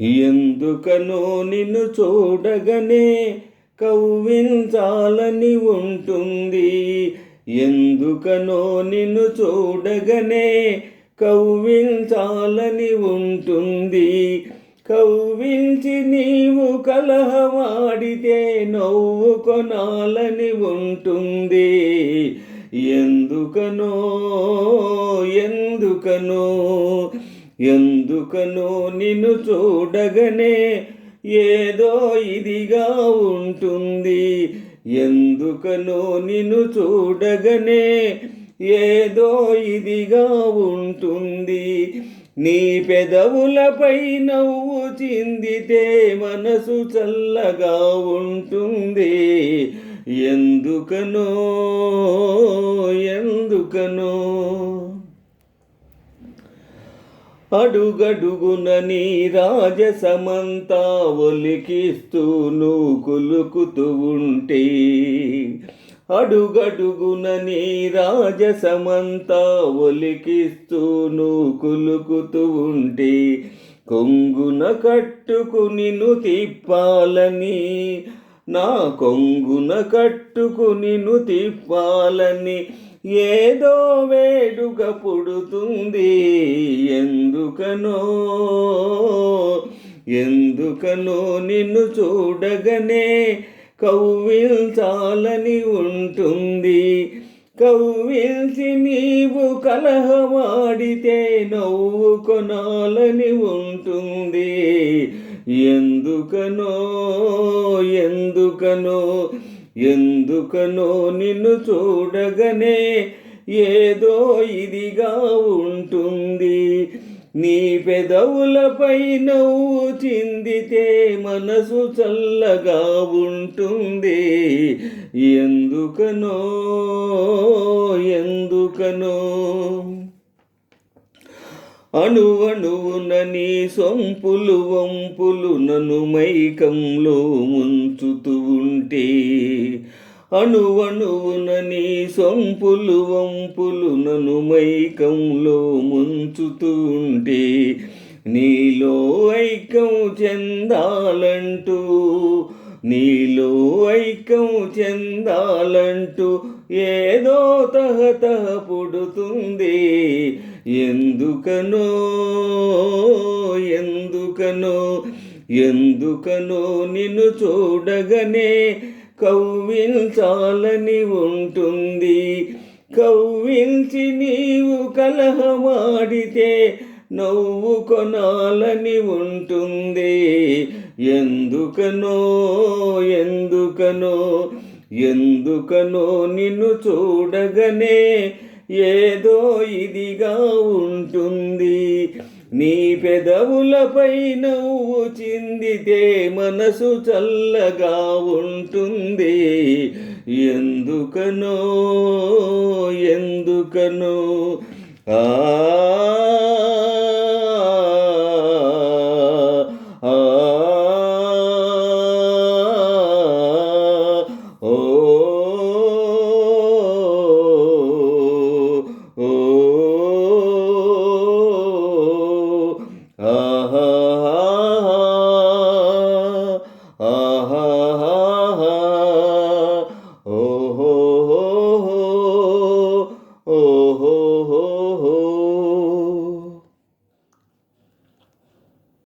ఎందుకనో నిన్ను చూడగనే కవ్వించాలని ఉంటుంది. ఎందుకనో నిన్ను చూడగనే కవ్వించాలని ఉంటుంది. కవ్వించి నీవు కలహమాడితే నవ్వు కొనాలని ఉంటుంది. ఎందుకనో ఎందుకనో ఎందుకనో నిన్ను చూడగనే ఏదో ఇదిగా ఉంటుంది. ఎందుకనో నిన్ను చూడగనే ఏదో ఇదిగా ఉంటుంది. నీ పెదవులపై నవ్వు చిందితే మనసు చల్లగా ఉంటుంది. ఎందుకనో ఎందుకనో అడుగడుగున నీ రాజసమంతా ఒలికిస్తూ నువ్వు కులుకుతూ ఉంటే, అడుగడుగున నీ రాజసమంతా ఒలికిస్తూ నువ్వు కులుకుతూ ఉంటే, కొంగున కట్టుకు నిన్ను తిప్పాలని, నా కొంగున కట్టుకు నిన్ను తిప్పాలని ఏదో వేడుక పుడుతుంది. ఎందుకనో ఎందుకనో నిన్ను చూడగనే కవ్వించాలని ఉంటుంది. కవ్వించి నీవు కలహమాడితే నవ్వు కొనాలని ఉంటుంది. ఎందుకనో ఎందుకనో ఎందుకనో నిన్ను చూడగనే ఏదో ఇదిగా ఉంటుంది. నీ పెదవులపై నవ్వు చిందితే మనసు చల్లగా ఉంటుంది. ఎందుకనో ఎందుకనో అణువణువున నీ సొంపులు వంపులు నన్ను మైకంలో ముంచుతూ ఉంటే, అణువణువున నీ సొంపులు వంపులు నన్ను మైకంలో ముంచుతూ ఉంటే, నీలో ఐక్యం చెందాలంటూ, నీలో ఐక్యం చెందాలంటూ ఏదో తహతహ పుడుతుంది. ఎందుకనో ఎందుకనో ఎందుకనో నిన్ను చూడగనే కవ్వించాలని ఉంటుంది. కవ్వించి నీవు కలహమాడితే నవ్వు కొనాలని ఉంటుంది. ఎందుకనో ఎందుకనో ఎందుకనో నిన్ను చూడగనే ఏదో ఇదిగా ఉంటుంది. నీ పెదవులపై నవ్వు చిందితే మనసు చల్లగా ఉంటుంది. ఎందుకనో ఎందుకనో